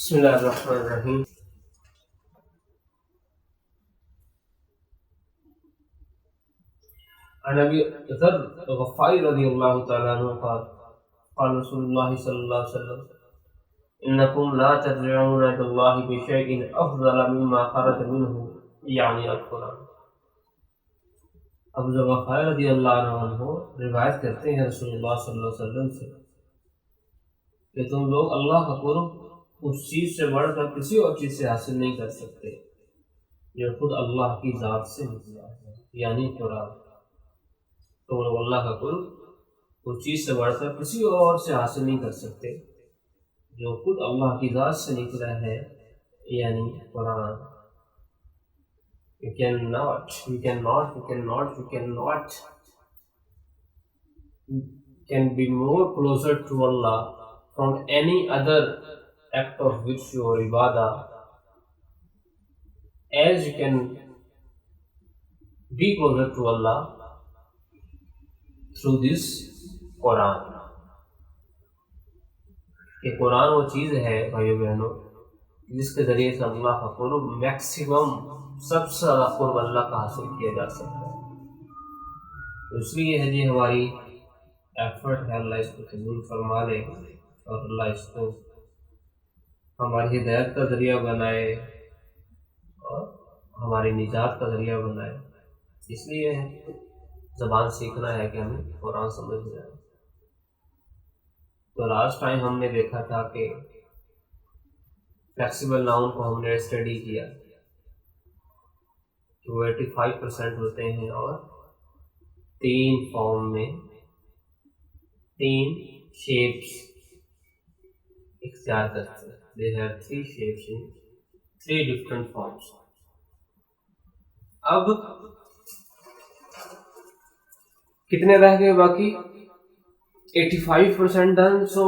بسم اللہ الرحمن الرحیم۔ عن ابی ذر غفاری رضی اللہ تعالی عنہ قال قال رسول اللہ صلی اللہ علیہ وسلم انکم لا تدعون عند اللہ بشیء افضل مما خرج منہ یعنی القرآن۔ ابو ذر غفاری رضی اللہ عنہ روایت کرتے ہیں رسول اللہ صلی اللہ علیہ وسلم سے کہ تم لوگ اللہ کا قرب اس چیز سے بڑھ کر کسی اور چیز سے حاصل نہیں کر سکتے جو خود اللہ کی ذات سے نکلا ہے، یعنی قرآن۔ تم لوگ اللہ کا قرب اس چیز سے بڑھ کر کسی اور سے حاصل نہیں کر سکتے جو خود اللہ کی ذات سے نکلا ہے، یعنی قرآن۔ You can be more closer to Allah from any other act of which your ibadah, as you can be closer to Allah through this Quran۔ کہ قرآن وہ چیز ہے بھائیو بہنوں جس کے ذریعے سے اللہ کا قرب میکسیمم سب سے زیادہ قرب اللہ کا حاصل کیا جا سکتا ہے۔ اس لیے ہے جی ہماری ایفرٹ ہے اللہ اس کو قبول فرما لے اور اللہ اس کو ہماری ہدایت کا ذریعہ بنائے اور ہماری نجات کا ذریعہ بنائے۔ اس لیے زبان سیکھنا ہے کہ ہمیں قرآن سمجھنا ہے۔ تو لاسٹ ٹائم ہم نے دیکھا تھا کہ فلیکسیبل ناؤن کو ہم نے اسٹڈی کیا کہ وہ 85% ہوتے ہیں اور 3 فارم میں 3 شیپس اختیار کرتے ہیں۔ They have 3 shapes in 3 different forms۔ اب کتنے رہ گئے باقی؟ 85% done، so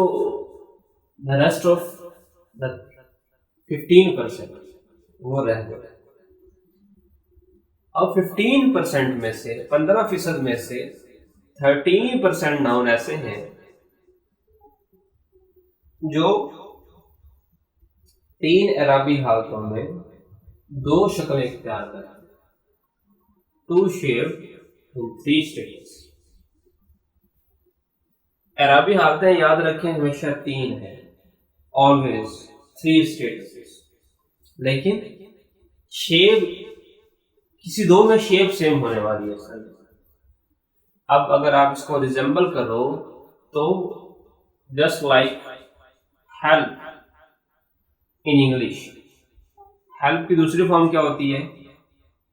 the rest of the 15% وہ رہ گئے۔ اب 15% میں سے 15% میں سے 13% ناؤن ایسے ہیں جو 3 اعرابی حالتوں میں 2 شکلیں اختیار کرتے ہیں۔ 2 shaped in 3 stages۔ اعرابی حالتیں یاد رکھیں ہمیشہ 3 ہیں، always 3 stages، لیکن شیپ کسی 2 میں شیپ سیم ہونے والی ہے۔ اب اگر آپ اس کو ریزمبل کرو تو just like help in English, help کی دوسری فارم کیا ہوتی ہے؟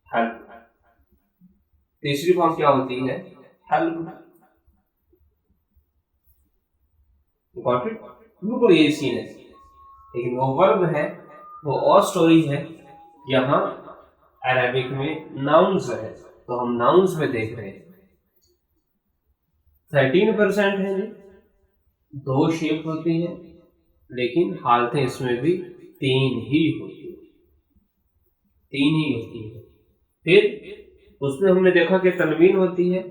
ہیلپ۔ تیسری فارم کیا ہوتی ہے؟ ہیلپ۔ Got it? بالکل یہی سین ہے، لیکن وہ ورب ہے وہ اور سٹوری ہے۔ یہاں عربک میں ناؤنز ہے تو ہم ناؤنز میں دیکھ رہے ہیں۔ 13% ہے جی، 2 شیپ ہوتی ہیں لیکن حالتیں اس میں بھی 3 ہی ہوتی ہیں، 3 ہی ہوتی ہیں۔ پھر اس میں ہم نے دیکھا کہ تنوین ہوتی ہے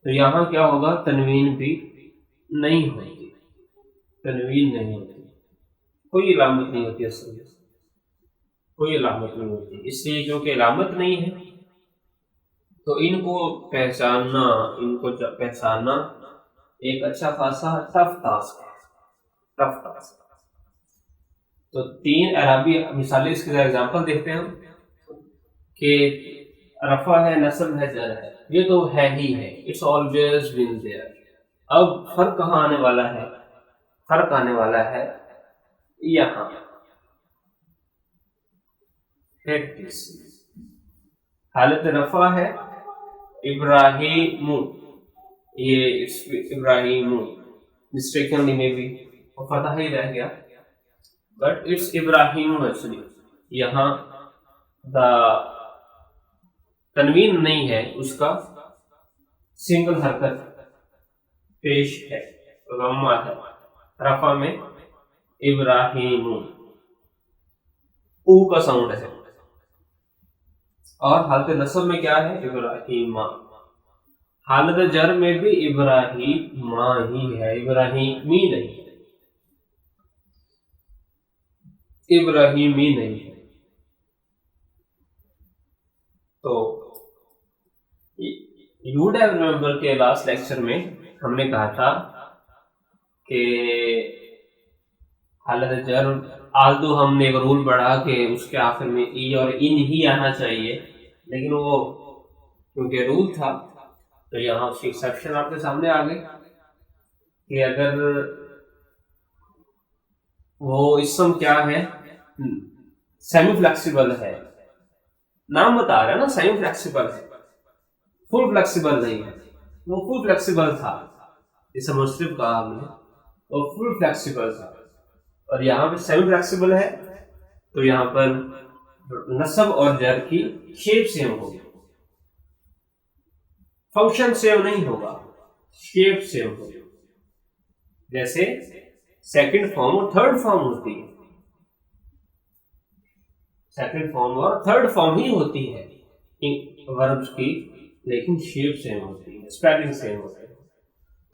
تو یہاں کیا ہوگا؟ تنوین بھی نہیں ہوتی، تنوین نہیں ہوتی، کوئی علامت نہیں ہوتی، اصل میں کوئی علامت نہیں ہوتی۔ اس لیے کیونکہ علامت نہیں ہے تو ان کو پہچاننا ایک اچھا خاصا ٹف ٹاسک ہے۔ تو 3 اعرابی مثالیں اس کے ایگزامپل دیکھتے ہیں ہم کہ رفع ہے، نصب ہے، جر ہے، یہ تو ہے ہی ہے، اٹس آلویز بین دیئر۔ اب فرق کہاں آنے والا ہے؟ فرق آنے والا ہے یہاں۔ حالت رفع ہے ابراہیم، یہ ابراہیم مسٹیکنلی میں بھی فتح ہی رہ گیا بٹ اٹس ابراہیم ایکچولی۔ یہاں دا تنوین نہیں ہے، اس کا سنگل حرکت پیش ہے، ضمہ ہے۔ رفع میں ابراہیم او کا ساؤنڈ ہے، اور حالت نصب میں کیا ہے؟ ابراہیم۔ حالت جر میں بھی ابراہیم ہی ہے، ابراہیمی نہیں ہے۔ ابراہیمی نہیں ہے. تو یو وڈ ہیو ریمبر کے لاسٹ لیکچر میں ہم نے کہا تھا کہ حالت جر آلدو ہم نے ایک رول پڑھا کہ اس کے آخر میں ای اور ان ہی آنا چاہیے، لیکن وہ کیونکہ رول تھا تو یہاں اس کی ایکسیپشن آپ کے سامنے آ گئی کہ اگر وہ اسم کیا ہے سیمی فلیکسیبل ہے، نام بتا رہا ہے نا سیمی فلیکسیبل ہے، فل فلیکسیبل نہیں ہے. وہ فل فلیکسیبل تھا جسے مصرف کہا ہم نے، وہ فل فلیکسیبل تھا، اور یہاں پہ سیمی فلیکسیبل ہے تو یہاں پر نصب اور جر کی شیپ سیم ہوگی، فنکشن سیم نہیں ہوگا، شیپ سیم ہوگی. جیسے سیکنڈ فارم اور تھرڈ فارم ہوتی ہے، سیکنڈ فارم اور تھرڈ فارم ہی ہوتی ہے وربس کی، لیکن شیپ سیم ہوتی ہے، اسپیلنگ سیم ہوتی ہے.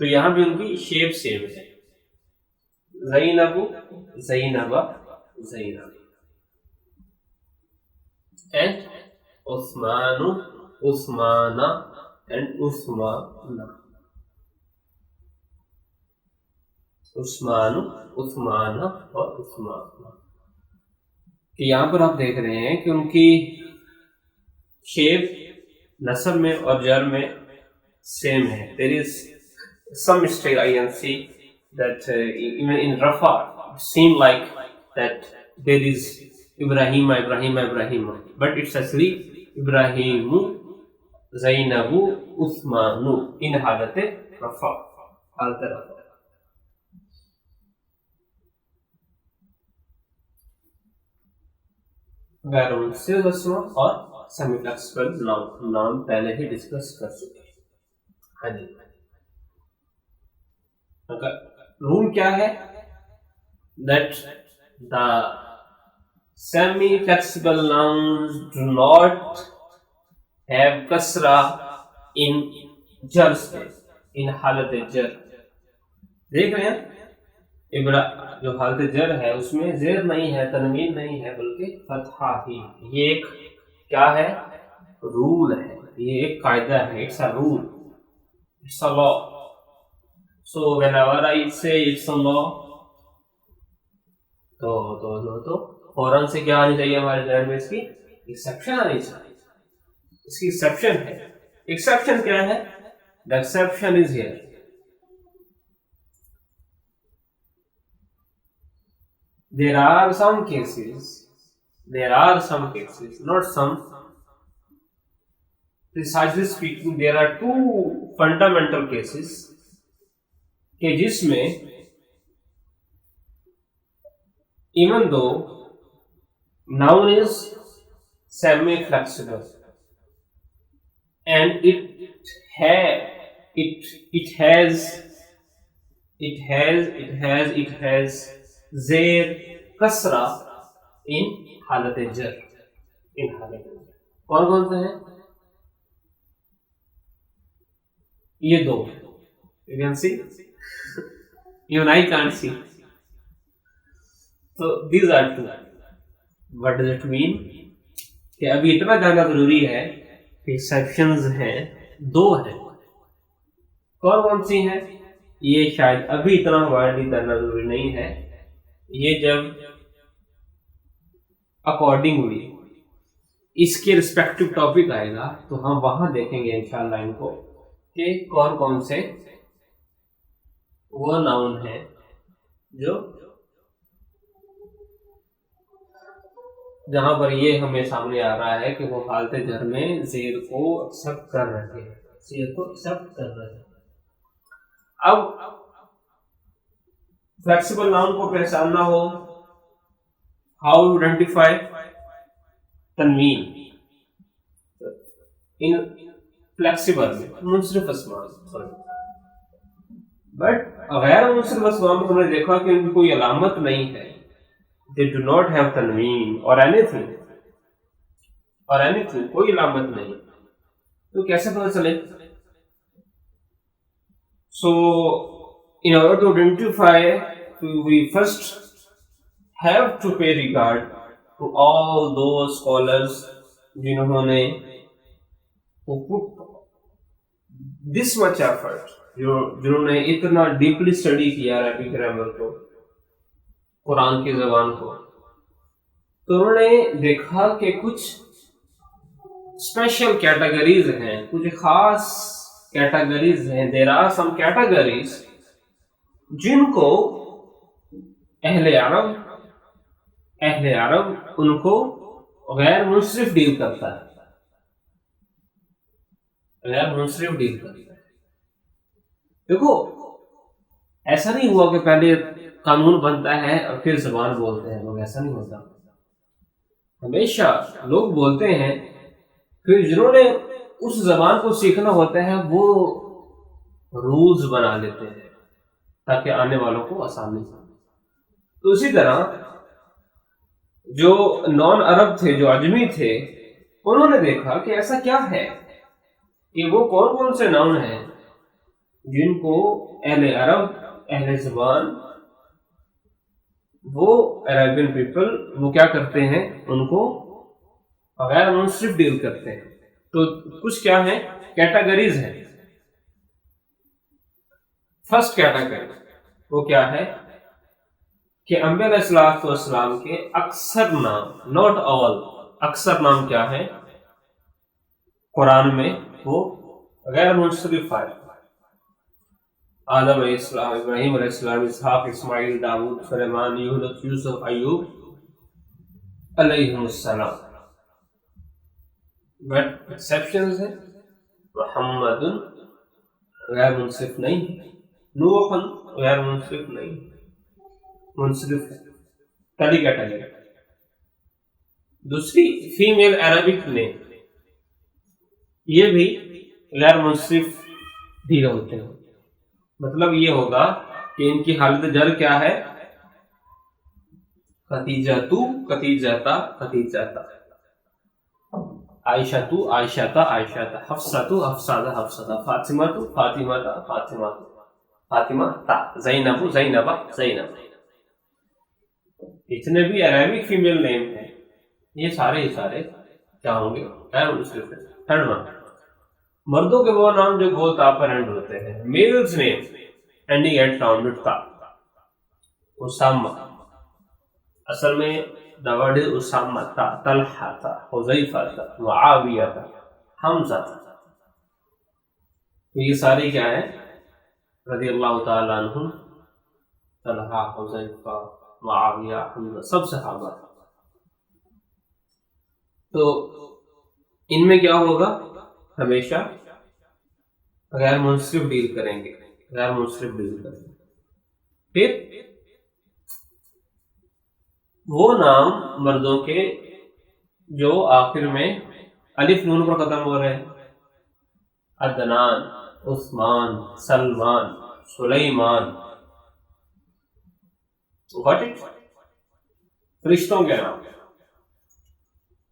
تو یہاں بھی ان کی شیپ سیم ہے. زینب زینب زینب اینڈ عثمان عثمان اینڈ عثمان، عثمان عثمان اور عثمان. یہاں پر آپ دیکھ رہے ہیں کہ ان کی شیپ نصب میں اور جر میں سیم ہے. There is some mistake I can see that even in Rafa it seems like that there is Ibrahim, but it's actually Ibrahimu, Zainabu, Uthmanu in حالت رفع، حالت رفع. غیر منصرف اسم اور سیمی فلیکسیبل نام پہلے ہی ڈسکس کر چکے ہیں. ہاں جی، رول کیا ہے؟ that the semi flexible nouns do not have kasra in jar space, in حالت جر. دیکھ رہے ہیں جو حالت جر ہے اس میں زیر نہیں ہے، تنوین نہیں ہے، بلکہ فتحہ ہی. یہ ایک کیا ہے؟ رول ہے، یہ ایک قاعدہ ہے. It's a rule, it's a law. So whenever I say it's a law تو فوراً سے کیا آنی چاہیے ہمارے ذہن میں؟ اس کی ایکسیپشن آنی چاہیے. اس کی ایکسیپشن ہے. ایکسیپشن کیا ہے؟ The exception is here. There are some cases, not some. Precisely speaking, there are two fundamental cases کہ جس میں even though noun is semi flexible and it has زیر کسرہ in حالت جر. کون سے ہیں یہ دو؟ You can see, even I can't see. So these are two. What does it mean? کہ ابھی اتنا جاننا ضروری ہے کہ ایکسیپشنز ہیں، دو ہیں. کون سی ہیں یہ شاید ابھی اتنا ہمارے لیے جاننا ضروری نہیں ہے. یہ جب اکارڈنگلی اس کے رسپیکٹو ٹاپک آئے گا تو ہم وہاں دیکھیں گے انشاءاللہ ان کو کہ کون سے وہ ناؤن ہے جو جہاں پر یہ ہمیں سامنے آ رہا ہے کہ وہ حالت جر میں زیر کو ایکسپٹ کر رہے ہیں. اب فلیکسیبل ناؤن کو پہچاننا ہو، ہاؤ ٹو آئیڈینٹیفائی تنوین ان فلیکسیبل میں منصرف اسماء. بٹ غیر منصرف اسماء میں ہم نے دیکھا کہ ان کی کوئی علامت نہیں ہے. They do not have تنوین or anything, کوئی علامت نہیں. تو کیسے پتہ چلے؟ So in order to identify, we first have to pay regard to all those scholars جنہوں نے put this much effort, جنہوں نے اتنا ڈیپلی اسٹڈی کیا عربی گرامر کو، قرآن کی زبان کو. تو انہوں نے دیکھا کہ کچھ اسپیشل کیٹیگریز ہیں، کچھ خاص کیٹیگریز ہیں. دیر آر سم کیٹیگریز جن کو اہل عرب ان کو غیر منصرف ڈیل کرتا ہے، غیر منصرف ڈیل کرتا ہے. دیکھو ایسا نہیں ہوا کہ پہلے قانون بنتا ہے اور پھر زبان بولتے ہیں لوگ، ایسا نہیں ہوتا. ہمیشہ لوگ بولتے ہیں، پھر جنہوں نے اس زبان کو سیکھنا ہوتا ہے وہ رولز بنا لیتے ہیں تاکہ آنے والوں کو آسانی ہو. تو اسی طرح جو نان عرب تھے، جو عجمی تھے، انہوں نے دیکھا کہ ایسا کیا ہے کہ وہ کون کون سے ناؤن ہیں جن کو اہل عرب، اہل زبان، وہ عربین پیپل وہ کیا کرتے ہیں، ان کو غیر منصرف ڈیل کرتے ہیں. تو کچھ کیا ہیں، کیٹیگریز ہیں. فرسٹ کیٹیگری وہ کیا ہے کہ انبیاء علیہ السلام کے اکثر نام، ناٹ آل، اکثر نام کیا ہے قرآن میں وہ غیر منصرف آئے. آدم علیہ السلام، ابراہیم علیہ السلام، اسحاق، اسماعیل، داؤد، سلیمان، یونس، یوسف، ایوب علیہ السلام. بٹ ایکسیپشنز ہیں. محمد غیر منصرف نہیں، نوح غیر منصرف نہیں، منصرف ہے. پہلی کیٹیگری. دوسری فیمیل عربک نے، یہ بھی غیر منصرف ڈیل ہوتے ہیں. مطلب یہ ہوگا کہ ان کی حالت جر کیا ہے، خدیجہ تو، خدیجہ خدیجہ، عائشہ تو، عائشہ، حفصہ تو، حفصہ، فاطمہ تو، فاطمہ، فاطمہ تا، زینب. اتنے بھی عربک فیمیل نیم ہیں، یہ سارے کیا ہوں گے، غیر منصرف ہے. تھرڈ ون، مردوں کے وہ نام جو گول تا پر اینڈ ہوتے ہیں. Males name ending at rounded تا. اسامہ، اصل میں the word is اسامہ تا، طلحہ تا، حذیفہ تا، معاویہ تا، حمزہ تا. تو یہ سارے کیا ہیں، رضی اللہ تعالیٰ عنہم. طلحہ، حذیفہ، معاویہ، حمزہ، سب صحابہ. تو ان میں کیا ہوگا، ہمیشہ غیر منصرف ڈیل کریں گے، غیر منصرف ڈیل کریں گے. پھر وہ نام مردوں کے جو آخر میں الف نون پر ختم ہو رہے ہیں، عدنان، عثمان، سلمان، سلیمان. Got it؟ فرشتوں کے نام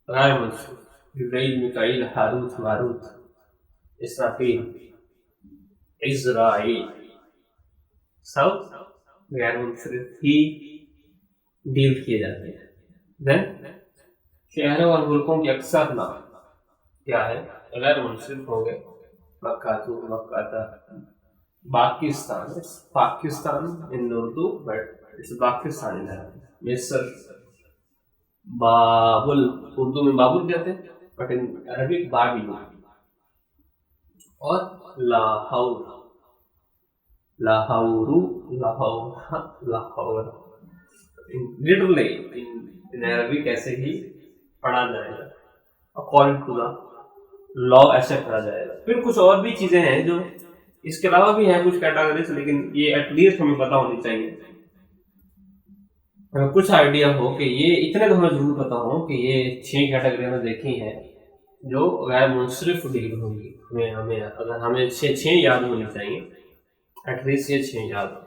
غیر منصرف، جبرائیل، میکائیل، ہاروت، ماروت، اسرافیل، عزرائیل، سب غیر منصرف ہی ڈیل کیے جاتے ہیں. دین شہروں اور ملکوں کے اکثر نام کیا ہے، غیر منصرف ہوں گے. مکاتو، مکاتا. پاکستان ان اردو، بٹ اٹس پاکستان. مصر، بابل، اردو میں بابل کہتے ہیں بٹ ان عربک بابل. اور لاہور، literally in Arabic ایسے ہی پڑھا جائے گا. according to the law ایسے پڑھا جائے گا. پھر کچھ اور بھی چیزیں ہیں جو اس کے علاوہ بھی ہیں کچھ کیٹیگریز، لیکن یہ ایٹ لیسٹ ہمیں پتہ ہونی چاہیے، کچھ آئیڈیا ہو کہ یہ اتنے تو ہمیں ضرور پتہ ہو کہ یہ 6 کیٹیگری میں دیکھی ہیں جو غیر منصرف ڈیل ہوں گی. ہمیں 6 یاد ہونی چاہیے، ایٹ لیسٹ یہ 6 یاد ہو.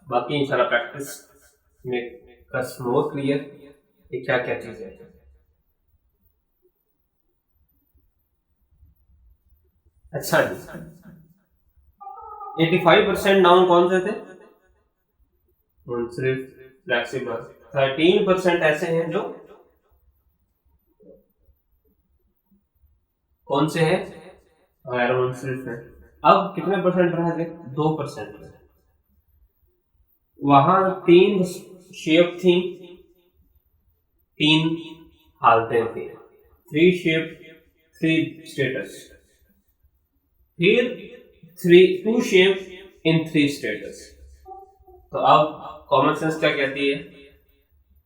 باقی انشاءاللہ پریکٹس میں مور کلیئر کہ کیا کیا چیزیں ہیں. اچھا جی، 85% ناؤن کون سے تھے، منصرف، فلیکسیبل، 13% ایسے ہیں جو کون سے ہیں؟ غیر منصرف ہیں. اب کتنے پرسنٹ رہ گئے؟ 2%. وہاں 3 شیپ تھیں، 3 حالتیں تھیں، 3 شیپ 3 اسٹیٹس، پھر 2 شیپ ان 3 اسٹیٹس. تو اب کامن سینس کیا کہتی ہے؟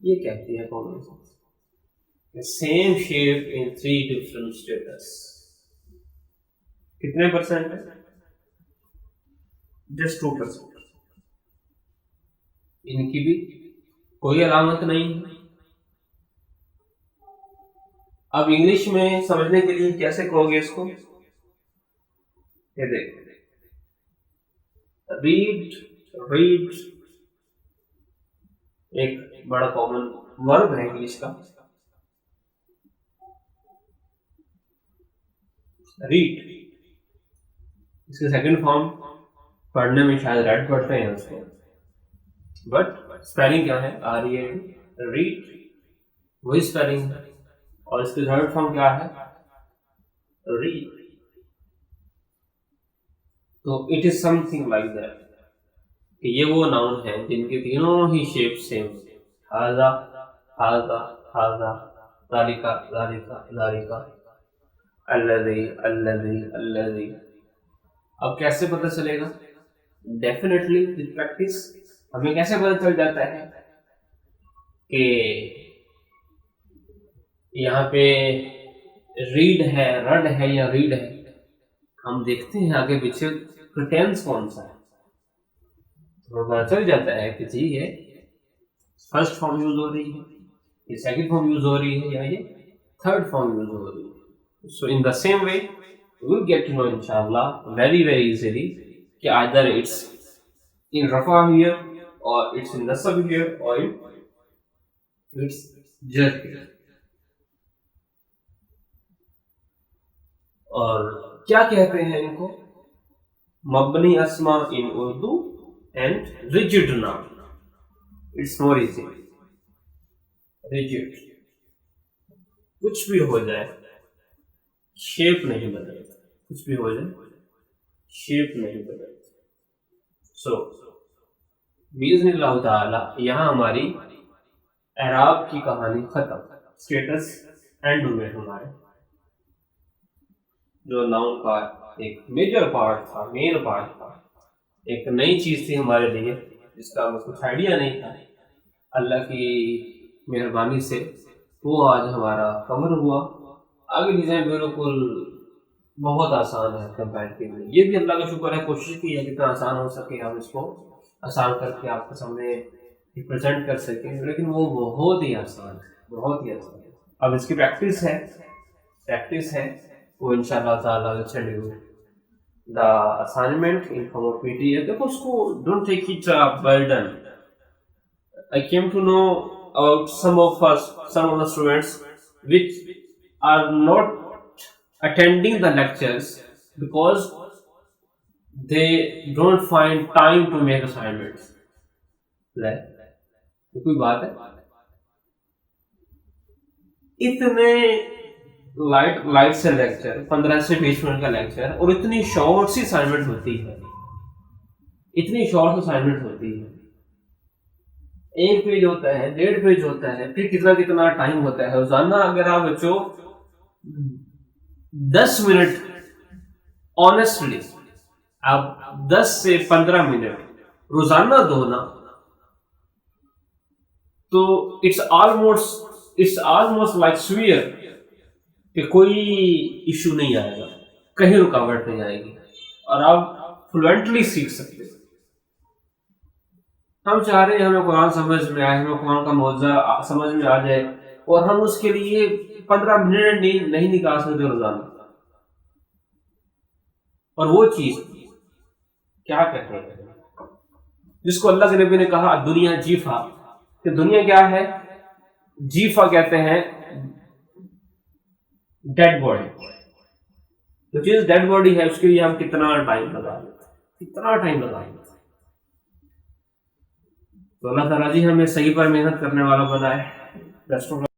یہ کہتی ہے کامن سینس سیم شیپ ان 3 ڈفرنٹ اسٹیٹس. کتنے پرسنٹ ہے؟ جسٹ 2%. ان کی بھی کوئی علامت نہیں ہے. اب انگلش میں سمجھنے کے لیے کیسے کہو گے اس کو؟ یہ دیکھ ریڈ ایک بڑا کامن ورب ہے انگلش کا. ریڈ اس کے سیکنڈ فارم پڑھنے میں شاید ریڈ پڑھتے ہیں اس کو، بٹ اسپیلنگ کیا ہے؟ ریڈ وہی اسپیلنگ ہے. اور اس کی تھرڈ فارم کیا ہے؟ ریڈ. تو it is some thing like that کہ یہ وہ ناؤن ہے جن کے تینوں ہی شیپ سیم، ہاذا ہاذا ہاذا، ذالک ذالک ذالک، الذی الذی الذی. اب کیسے پتہ چلے گا؟ Definitely with practice. ہمیں کیسے پتہ چل جاتا ہے کہ یہاں پہ ریڈ ہے، رڈ ہے یا ریڈ ہے؟ ہم دیکھتے ہیں آگے پیچھے ٹینس کون سا ہے، تو پتہ چل جاتا ہے کہ جی یہ فرسٹ فارم یوز ہو رہی ہے، یہ سیکنڈ فارم یوز ہو رہی ہے، یا یہ تھرڈ فارم یوز ہو رہی ہے. So in the same way we'll get to know inshallah very easily کہ either it's in rafa here or it's in nasab here or it's jar here. اور کیا کہتے ہیں ان کو؟ مبنی اسما in Urdu and rigid noun. It's more easy. rigid کچھ بھی ہو جائے شیپ نہیں بدلتا، کچھ بھی ہو جائے شیپ نہیں بدلتا. سو باذن اللہ تعالی یہاں ہماری اعراب کی کہانی ختم. اسٹیٹس اینڈ ہوئے ہمارے. جو ناؤن کا ایک میجر پارٹ تھا، مین پارٹ تھا، ایک نئی چیز تھی ہمارے لیے جس کا ہمیں کچھ آئیڈیا نہیں تھا، اللہ کی مہربانی سے وہ آج ہمارا کور ہوا. آگے چیزیں بالکل بہت آسان ہے کمپیریٹیولی. یہ بھی اللہ کا شکر ہے، کوشش کی ہے جتنا آسان ہو سکے ہم اس کو آسان کر کے آپ کے سامنے پریزنٹ کر سکیں، لیکن وہ بہت ہی آسان ہے، بہت ہی آسان ہے. اب اس کی پریکٹس ہے وہ انشاءاللہ تعالیٰ will send you the assignment in form of PDF. دیکھو اس کو don't take it a burden. I came to know about some of the students which are not attending the lectures because they don't find time to make assignments. یہ کوئی بات ہے؟ اتنے light سے lecture, 15 سے 20 minute کا lecture, اور اتنی شارٹ سی اسائنمنٹ ہوتی ہے، اتنی شارٹ اسائنمنٹ ہوتی ہے. 1 پیج ہوتا ہے، 1.5 پیج ہوتا ہے، پھر کتنا ٹائم ہوتا ہے روزانہ. اگر آپ بچوں 10 منٹ آنیسٹلی آپ 10 سے 15 منٹ روزانہ دو نا، تو اٹس آلموسٹ لائک سویئر کہ کوئی ایشو نہیں آئے گا، کہیں رکاوٹ نہیں آئے گی اور آپ فلوئنٹلی سیکھ سکتے. ہم چاہ رہے ہیں ہمیں قرآن سمجھ میں آئے، ہمیں قرآن کا موضوع سمجھ میں آ جائے، اور ہم اس کے لیے 15 منٹ نہیں نکال سکتے روزانہ. اور وہ چیز کیا کہتے ہیں جس کو اللہ کے نبی نے کہا دنیا جیفا، کہ دنیا کیا ہے؟ جیفا کہتے ہیں ڈیڈ باڈی. جو چیز ڈیڈ باڈی ہے اس کے لیے ہم کتنا ٹائم لگا لیتے. تو اللہ تعالیٰ جی ہمیں صحیح پر محنت کرنے والا بنائے. Best of